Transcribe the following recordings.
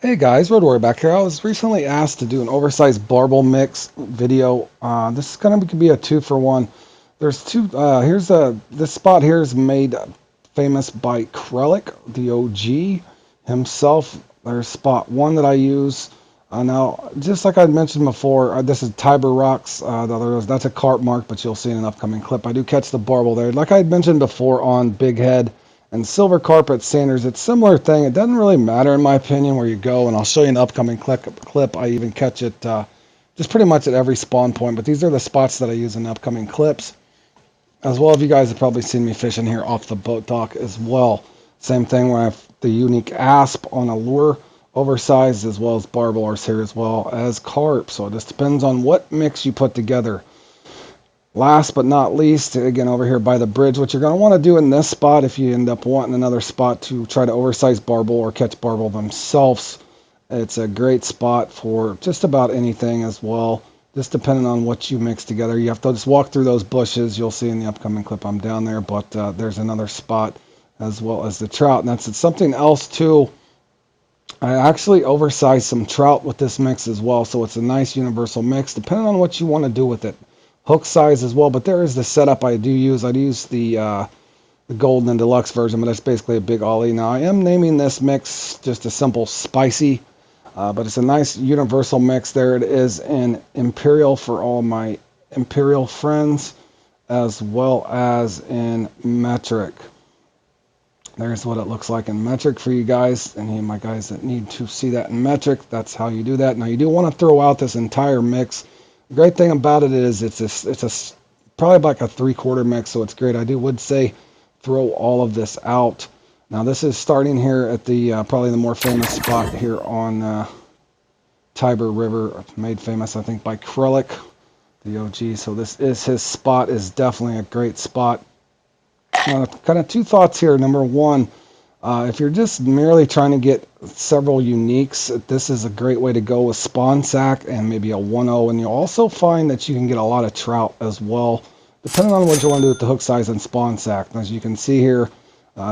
Hey guys, Road Warrior back here. I was recently asked to do an oversized barbell mix video. This is gonna be a two for one. There's two. This spot here is made famous by Krellick, the OG himself. There's spot one that I use. Now, just like I mentioned before, this is Tiber Rocks. That's a carp mark, but you'll see in an upcoming clip. I do catch the barbel there. Like I had mentioned before on Big Head and silver carpet Sanders, it's a similar thing. It doesn't really matter in my opinion where you go, and I'll show you in the upcoming clip. I even catch it just pretty much at every spawn point, but these are the spots that I use in upcoming clips. As well, if you guys have probably seen me fishing here off the boat dock as well. Same thing where I have the unique asp on a lure, oversized, as well as barbelars here as well as carp. So it just depends on what mix you put together. Last but not least, again over here by the bridge, what you're going to want to do in this spot if you end up wanting another spot to try to oversize barbel or catch barbel themselves, it's a great spot for just about anything as well, just depending on what you mix together. You have to just walk through those bushes. You'll see in the upcoming clip I'm down there, but there's another spot as well as the trout. And that's something else too. I actually oversized some trout with this mix as well, so it's a nice universal mix depending on what you want to do with it. Hook size as well, but there is the setup I do use. I use the golden and deluxe version, but that's basically a big ollie. Now I am naming this mix just a simple spicy, but it's a nice universal mix. There it is in imperial for all my imperial friends, as well as in metric. There's what it looks like in metric for you guys, and my guys that need to see that in metric. That's how you do that. Now you do want to throw out this entire mix. The great thing about it is it's probably like a 3/4 mix, so it's great. Would say throw all of this out. Now this is starting here at the probably the more famous spot here on Tiber River, made famous I think by Krellick, the OG. So this is his spot. Is definitely a great spot. Kind of two thoughts here. Number one, if you're just merely trying to get several uniques, this is a great way to go with spawn sack and maybe a 1-0. And you'll also find that you can get a lot of trout as well, depending on what you want to do with the hook size and spawn sack. As you can see here,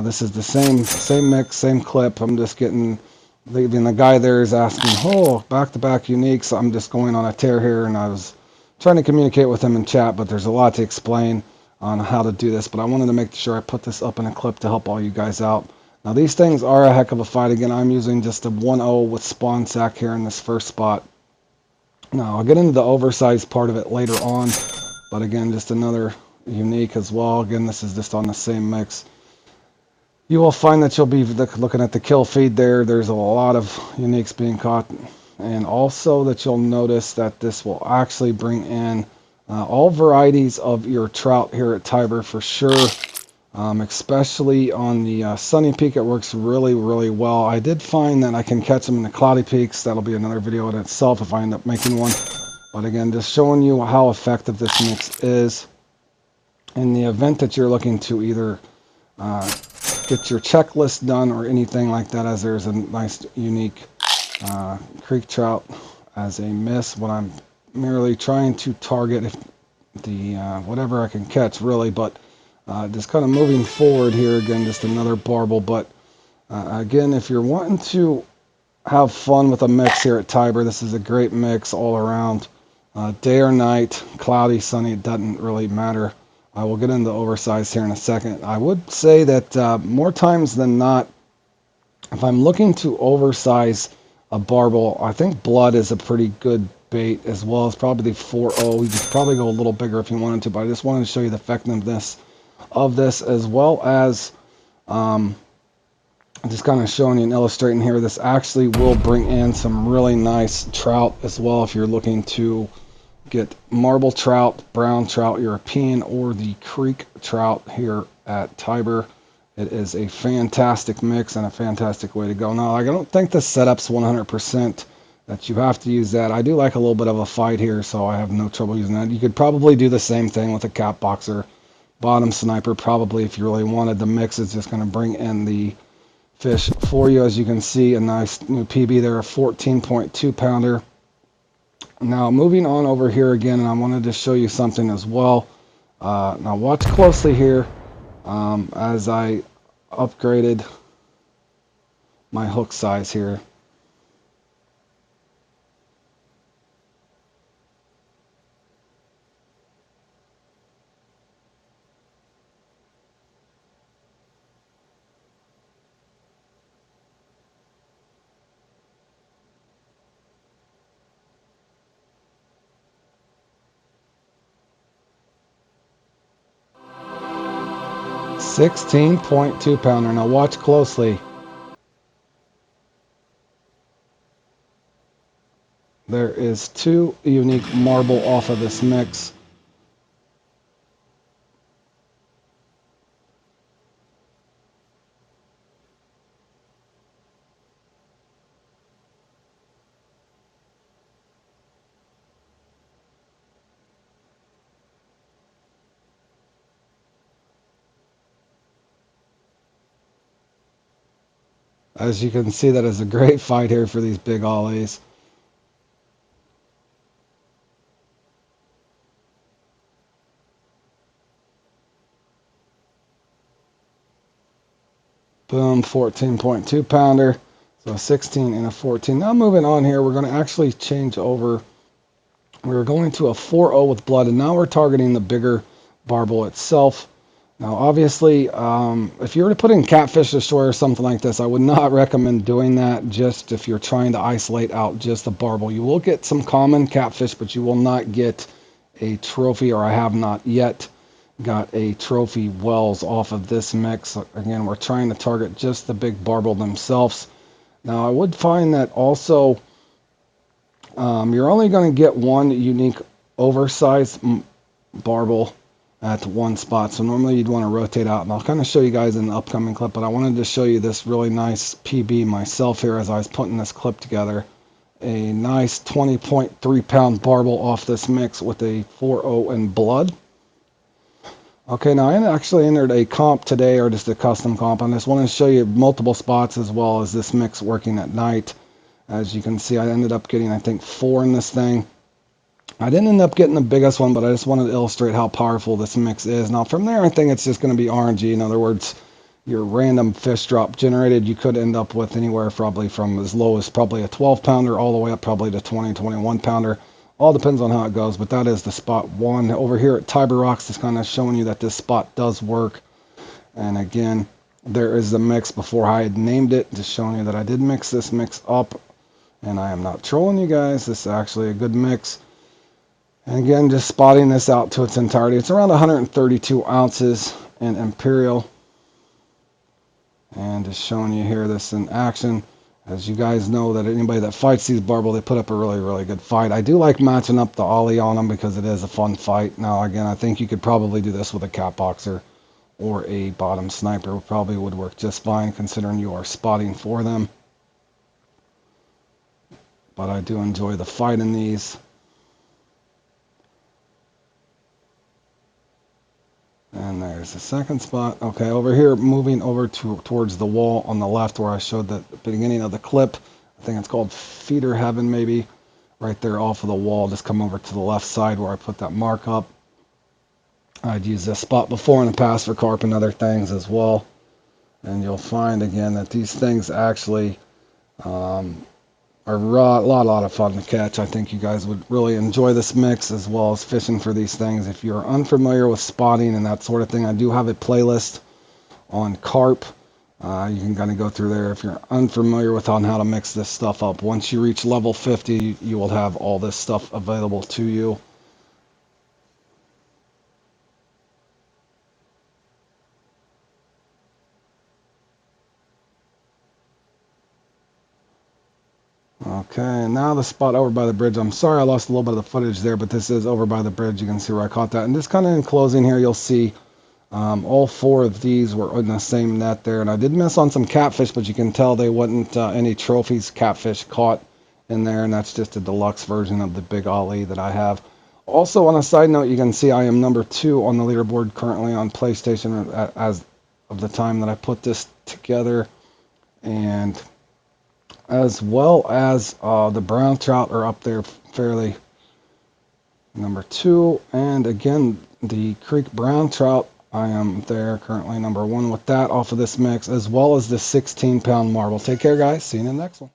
this is the same mix, same clip. I'm just leaving the guy there is asking, oh, back-to-back uniques. I'm just going on a tear here, and I was trying to communicate with him in chat, but there's a lot to explain on how to do this. But I wanted to make sure I put this up in a clip to help all you guys out. Now these things are a heck of a fight. Again, I'm using just a 1-0 with spawn sack here in this first spot. Now I'll get into the oversized part of it later on, but again, just another unique as well. Again, this is just on the same mix. You will find that you'll be looking at the kill feed there. There's a lot of uniques being caught, and also that you'll notice that this will actually bring in all varieties of your trout here at Tiber for sure. Especially on the sunny peak, it works really, really well. I did find that I can catch them in the cloudy peaks. That'll be another video in itself if I end up making one. But again, just showing you how effective this mix is. In the event that you're looking to either get your checklist done or anything like that, as there's a nice, unique creek trout as a miss. What I'm merely trying to target if the whatever I can catch, really, but just kind of moving forward here. Again, just another barbel, but again, if you're wanting to have fun with a mix here at Tiber, this is a great mix all around. Day or night, cloudy, sunny, it doesn't really matter. I will get into oversized here in a second. I would say that more times than not, if I'm looking to oversize a barbel, I think blood is a pretty good bait, as well as probably the 4-0. You could probably go a little bigger if you wanted to, but I just wanted to show you the effectiveness of this, as well as just kind of showing you and illustrating here. This actually will bring in some really nice trout as well if you're looking to get marble trout, brown trout, European, or the creek trout here at Tiber. It is a fantastic mix and a fantastic way to go. Now, I don't think the setup's 100% that you have to use that. I do like a little bit of a fight here, so I have no trouble using that. You could probably do the same thing with a cap boxer, bottom sniper, probably, if you really wanted. The mix is just going to bring in the fish for you. As you can see, a nice new PB there, a 14.2 pounder. Now moving on over here again, and I wanted to show you something as well. Now watch closely here as I upgraded my hook size here. 16.2 pounder. Now watch closely. There is 2 unique marble off of this mix. As you can see, that is a great fight here for these big ollies. Boom, 14.2 pounder. So a 16 and a 14. Now moving on here, we're going to actually change over. We're going to a 4.0 with blood, and now we're targeting the bigger barbel itself. Now, obviously, if you were to put in catfish ashore or something like this, I would not recommend doing that just if you're trying to isolate out just the barbel. You will get some common catfish, but you will not get a trophy, or I have not yet got a trophy wels off of this mix. Again, we're trying to target just the big barbel themselves. Now, I would find that also you're only going to get one unique oversized barbel at one spot. So normally you'd want to rotate out, and I'll kind of show you guys in the upcoming clip, but I wanted to show you this really nice PB myself here as I was putting this clip together. A nice 20.3 pound barbel off this mix with a 4.0 in blood. Okay, now I actually entered a comp today, or just a custom comp. I just want to show you multiple spots as well as this mix working at night. As you can see, I ended up getting, I think, 4 in this thing. I didn't end up getting the biggest one, but I just wanted to illustrate how powerful this mix is. Now, from there, I think it's just going to be RNG. In other words, your random fish drop generated, you could end up with anywhere probably from as low as probably a 12 pounder all the way up probably to 20, 21 pounder. All depends on how it goes, but that is the spot one. Over here at Tiber Rocks, just kind of showing you that this spot does work. And again, there is the mix before I had named it, just showing you that I did mix this mix up. And I am not trolling you guys. This is actually a good mix. And again, just spotting this out to its entirety. It's around 132 ounces in Imperial. And just showing you here this in action. As you guys know, that anybody that fights these barbel, they put up a really, really good fight. I do like matching up the ollie on them because it is a fun fight. Now, again, I think you could probably do this with a cat boxer or a bottom sniper. Probably would work just fine considering you are spotting for them. But I do enjoy the fight in these. And there's the second spot. Okay, over here, moving over towards the wall on the left where I showed the beginning of the clip. I think it's called Feeder Heaven, maybe. Right there off of the wall. Just come over to the left side where I put that mark up. I'd used this spot before in the past for carp and other things as well. And you'll find, again, that these things actually are a lot of fun to catch. I think you guys would really enjoy this mix as well as fishing for these things. If you're unfamiliar with spotting and that sort of thing, I do have a playlist on carp. You can kind of go through there if you're unfamiliar with on how to mix this stuff up. Once you reach level 50, you will have all this stuff available to you. Okay, and now the spot over by the bridge. I'm sorry I lost a little bit of the footage there, but this is over by the bridge. You can see where I caught that. And just kind of in closing here, you'll see all 4 of these were in the same net there. And I did miss on some catfish, but you can tell they wasn't any trophies catfish caught in there. And that's just a deluxe version of the big ollie that I have. Also, on a side note, you can see I am number 2 on the leaderboard currently on PlayStation as of the time that I put this together. And as well as the brown trout are up there fairly number 2. And again, the creek brown trout, I am there currently number 1 with that off of this mix, as well as the 16 pound marble. Take care, guys. See you in the next one.